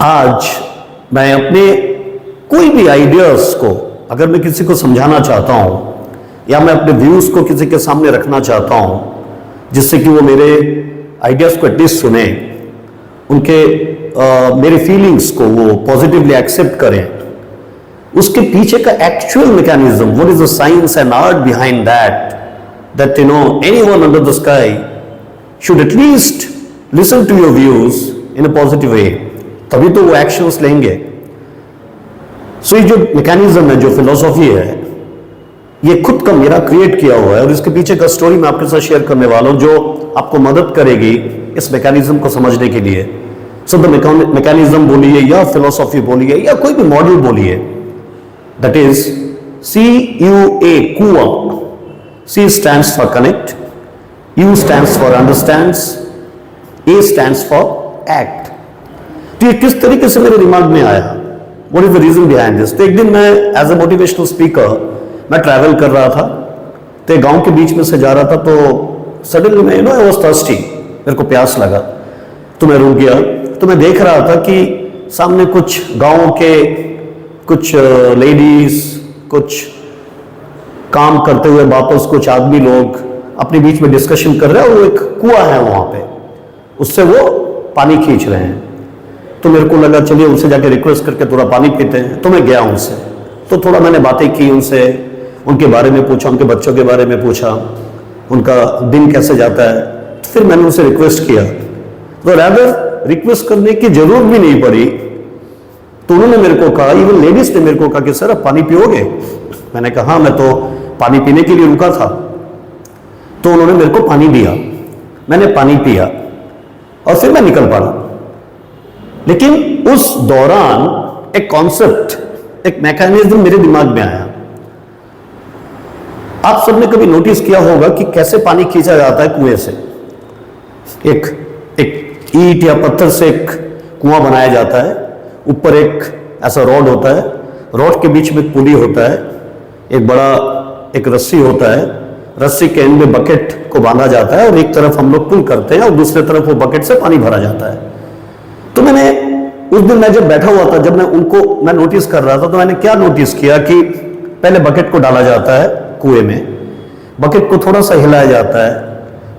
आज मैं अपने कोई भी आइडियाज को अगर मैं किसी को समझाना चाहता हूं या मैं अपने व्यूज को किसी के सामने रखना चाहता हूं जिससे कि वो मेरे आइडियाज को एटलीस्ट सुने, उनके मेरे फीलिंग्स को वो पॉजिटिवली एक्सेप्ट करें, उसके पीछे का actual mechanism, what is the science and art behind that anyone under the sky should at least listen to your views in a positive way, तभी तो वो एक्शंस लेंगे। सो ये जो मैकेनिज्म है, जो फिलॉसफी है, ये खुद का मेरा क्रिएट किया हुआ है और इसके पीछे का स्टोरी मैं आपके साथ शेयर करने वाला हूं जो आपको मदद करेगी इस मैकेनिज्म को समझने के लिए। सो द मैकेनिज्म बोलिए या फिलॉसफी बोलिए या कोई भी मॉडल बोलिए, दैट इज CUA, कुआ। C stands for connect, U stands for understands, A stands for act। तो ये किस तरीके से मेरे दिमाग में आया, what is the reason behind this. तो एक दिन मैं एज ए मोटिवेशनल स्पीकर मैं ट्रैवल कर रहा था, तो गांव के बीच में से जा रहा था, तो सडनली मैं आई वाज थर्स्टी, मेरे को प्यास लगा, तो मैं रुक गया। तो मैं देख रहा था कि सामने कुछ गांव के कुछ लेडीज, कुछ काम करते हुए वापस कुछ आदमी लोग अपने बीच में डिस्कशन कर रहे हैं और वो एक कुआं है वहां पे, उससे वो पानी खींच रहे हैं। तो मेरे को लगा चलिए उनसे जाके रिक्वेस्ट करके थोड़ा पानी पीते हैं। तो मैं गया उनसे, तो थोड़ा मैंने बातें की उनसे, उनके बारे में पूछा, उनके बच्चों के बारे में पूछा, उनका दिन कैसे जाता है। तो फिर मैंने उनसे रिक्वेस्ट किया, तो रादर रिक्वेस्ट करने की जरूरत भी नहीं पड़ी, तो उन्होंने मेरे को कहा, इवन लेडीज ने मेरे को कहा कि सर आप पानी पियोगे। मैंने कहा हाँ, मैं तो पानी पीने के लिए रुका था। तो उन्होंने मेरे को पानी दिया, मैंने पानी पिया और फिर मैं निकल पड़ा। लेकिन उस दौरान एक कॉन्सेप्ट, एक मैकेनिज्म मेरे दिमाग में आया। आप सबने कभी नोटिस किया होगा कि कैसे पानी खींचा जाता है कुएं से। एक ईंट या पत्थर से एक कुआं बनाया जाता है, ऊपर एक ऐसा रॉड होता है, रॉड के बीच में एक पुली होता है, एक बड़ा एक रस्सी होता है, रस्सी के एंड में बकेट को बांधा जाता है और एक तरफ हम लोग पुल करते हैं और दूसरे तरफ वो बकेट से पानी भरा जाता है। तो मैंने उस दिन मैं जब बैठा हुआ था, जब मैं नोटिस कर रहा था, तो मैंने क्या नोटिस किया कि पहले बकेट को डाला जाता है कुएं में, बकेट को थोड़ा सा हिलाया जाता है,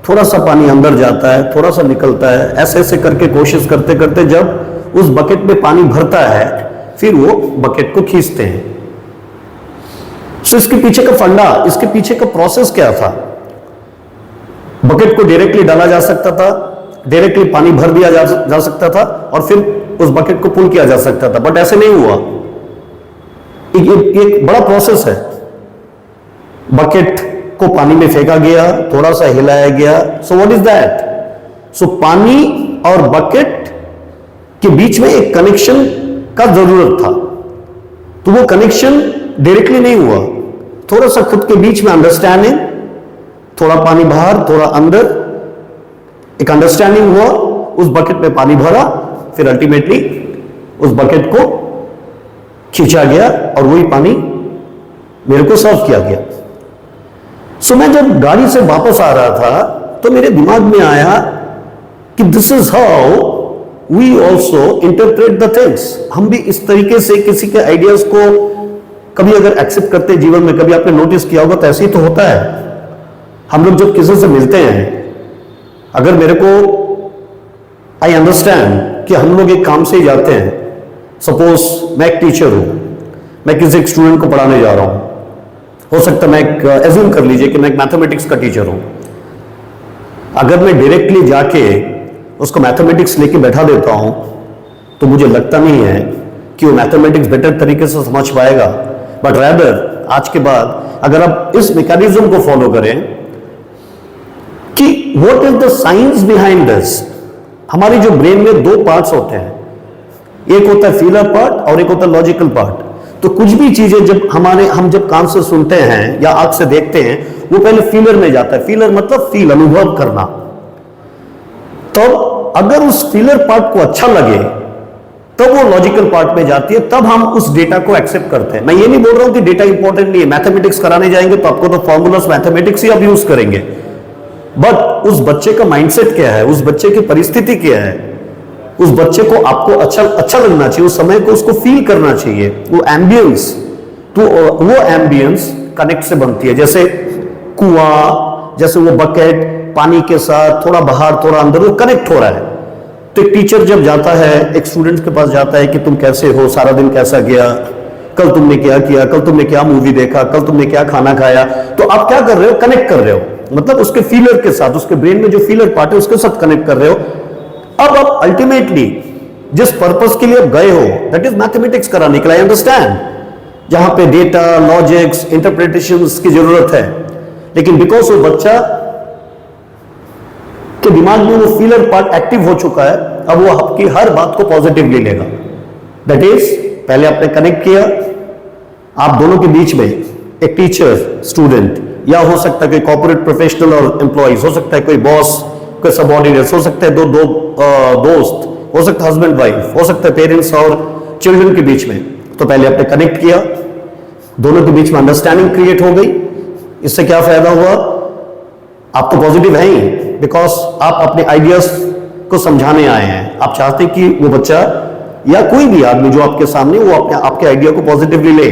थोड़ा सा पानी अंदर जाता है, थोड़ा सा निकलता है, ऐसे ऐसे करके कोशिश करते करते जब उस बकेट में पानी भरता है फिर वो बकेट को खींचते हैं। सो इसके पीछे का फंडा, इसके पीछे का प्रोसेस क्या था। बकेट को डायरेक्टली डाला जा सकता था, डायरेक्टली पानी भर दिया जा सकता था और फिर उस बकेट को पुल किया जा सकता था, बट ऐसे नहीं हुआ। एक बड़ा प्रोसेस है। बकेट को पानी में फेंका गया, थोड़ा सा हिलाया गया। So what is that. So पानी और बकेट के बीच में एक कनेक्शन का जरूरत था, तो वो कनेक्शन डायरेक्टली नहीं हुआ, थोड़ा सा खुद के बीच में अंडरस्टैंडिंग, थोड़ा पानी बाहर थोड़ा अंदर, एक अंडरस्टैंडिंग हुआ, उस बकेट में पानी भरा, फिर अल्टीमेटली उस बकेट को खींचा गया और वही पानी मेरे को सर्व किया गया। सो मैं जब गाड़ी से वापस आ रहा था तो मेरे दिमाग में आया कि this is how we also interpret the things. हम भी इस तरीके से किसी के आइडियाज को कभी अगर एक्सेप्ट करते जीवन में, कभी आपने नोटिस किया होगा तो ऐसे ही तो होता है। हम लोग जब किसी से मिलते हैं, अगर मेरे को आई अंडरस्टैंड कि हम लोग एक काम से ही जाते हैं, सपोज मैं एक टीचर हूं, मैं किसी एक स्टूडेंट को पढ़ाने जा रहा हूं, हो सकता है मैं एक एज्यूम कर लीजिए कि मैं एक मैथमेटिक्स का टीचर हूं। अगर मैं डायरेक्टली जाके उसको मैथमेटिक्स लेके बैठा देता हूं तो मुझे लगता नहीं है कि वो मैथमेटिक्स बेटर तरीके से समझ पाएगा, बट रैदर आज के बाद अगर आप इस मैकेनिज्म को फॉलो करें कि what is the science behind this. हमारी जो ब्रेन में दो पार्ट्स होते हैं, एक होता है फीलर पार्ट और एक होता है लॉजिकल पार्ट। तो कुछ भी चीजें जब हम जब कान से सुनते हैं या आंख से देखते हैं, वो पहले फीलर में जाता है। फीलर मतलब फील, अनुभव करना। तो अगर उस फीलर पार्ट को अच्छा लगे तब वो लॉजिकल पार्ट में जाती है, तब हम उस डेटा को एक्सेप्ट करते हैं। मैं ये नहीं बोल रहा हूं कि डेटा इंपॉर्टेंट नहीं है, मैथमेटिक्स कराने जाएंगे तो आपको तो फॉर्मूलास मैथमेटिक्स ही आप यूज करेंगे, बट उस बच्चे का माइंडसेट क्या है, उस बच्चे की परिस्थिति क्या है, उस बच्चे को आपको अच्छा लगना चाहिए, उस समय को उसको फील करना चाहिए, वो एम्बियंस, तो वो एम्बियंस कनेक्ट से बनती है। जैसे कुआं, जैसे वो बकेट पानी के साथ थोड़ा बाहर थोड़ा अंदर, वो कनेक्ट हो रहा है। तो एक टीचर जब जाता है एक स्टूडेंट के पास जाता है कि तुम कैसे हो, सारा दिन कैसा गया, कल तुमने क्या किया, कल तुमने क्या मूवी देखा, कल तुमने क्या खाना खाया, तो आप क्या कर रहे हो, कनेक्ट कर रहे हो, मतलब उसके फीलर के साथ, उसके ब्रेन में जो फीलर पार्ट है उसके साथ कनेक्ट कर रहे हो। अब आप अल्टीमेटली जिस पर्पस के लिए आप गए हो, दैट इज मैथमेटिक्स कराने के लिए, अंडरस्टैंड, जहां पे डेटा, लॉजिक्स, इंटरप्रिटेशंस की जरूरत है, लेकिन बिकॉज वो बच्चा के दिमाग में वो फीलर पार्ट एक्टिव हो चुका है, अब वो आपकी हर बात को पॉजिटिवली लेगा। दैट इज, पहले आपने कनेक्ट किया, आप दोनों के बीच में एक टीचर स्टूडेंट, या हो सकता है कोई कॉर्पोरेट प्रोफेशनल और एम्प्लॉइज, हो सकता है कोई बॉस, कोई सबऑर्डिनेट, हो सकता है दो दोस्त, हो सकता है हस्बैंड वाइफ, हो सकता है पेरेंट्स और चिल्ड्रन के बीच में। तो पहले आपने कनेक्ट किया, दोनों के बीच में अंडरस्टैंडिंग क्रिएट हो गई। इससे क्या फायदा हुआ, आप तो पॉजिटिव हैं ही, बिकॉज आप अपने आइडियाज को समझाने आए हैं। आप चाहते कि वो बच्चा या कोई भी आदमी जो आपके सामने, वो आपके आइडिया को पॉजिटिवली ले,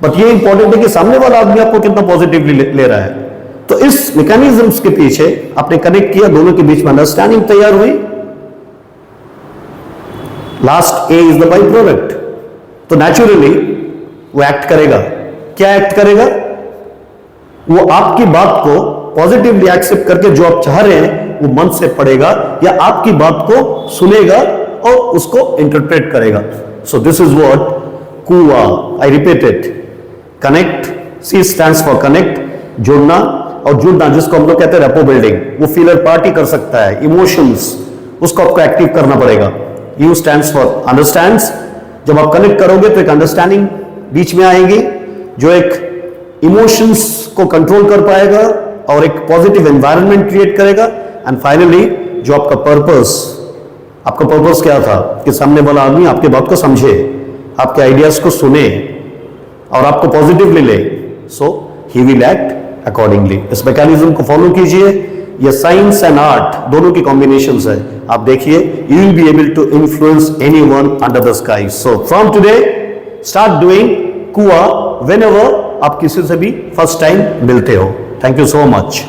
बट ये इंपॉर्टेंट है कि सामने वाला आदमी आपको कितना पॉजिटिवली ले रहा है। तो इस मैकेनिज्म्स के पीछे आपने कनेक्ट किया, दोनों के बीच में अंडरस्टैंडिंग तैयार हुई, last A is the by product. तो नेचुरली वो एक्ट करेगा। क्या एक्ट करेगा, वो आपकी बात को पॉजिटिवली एक्सेप्ट करके जो आप चाह रहे हैं वो मन से पढ़ेगा, या आपकी बात को सुनेगा और उसको इंटरप्रेट करेगा। सो दिस इज व्हाट कुआ, I repeat it, connect, C stands for connect, जुड़ना, और जुड़ना जिसको हम लोग कहते हैं रेपो बिल्डिंग, वो फीलर पार्ट ही कर सकता है, इमोशंस, उसको आपको एक्टिव करना पड़ेगा। यू स्टैंड्स फॉर अंडरस्टैंड्स, जब आप कनेक्ट करोगे तो एक अंडरस्टैंडिंग बीच में आएगी, जो एक इमोशंस को कंट्रोल कर पाएगा और एक पॉजिटिव एनवायरनमेंट क्रिएट करेगा। एंड फाइनली जो आपका पर्पस क्या था, कि सामने वाला आदमी आपके बात को समझे, आपके आइडियाज को सुने और आपको पॉजिटिवली ले, सो ही विल एक्ट अकॉर्डिंगली। इस मैकेनिज्म को फॉलो कीजिए। ये साइंस एंड आर्ट दोनों की कॉम्बिनेशन है, आप देखिए, you will be able to influence anyone under the sky. So from today start doing कुआ व्हेनेवर आप किसी से भी फर्स्ट टाइम मिलते हो। Thank you so much.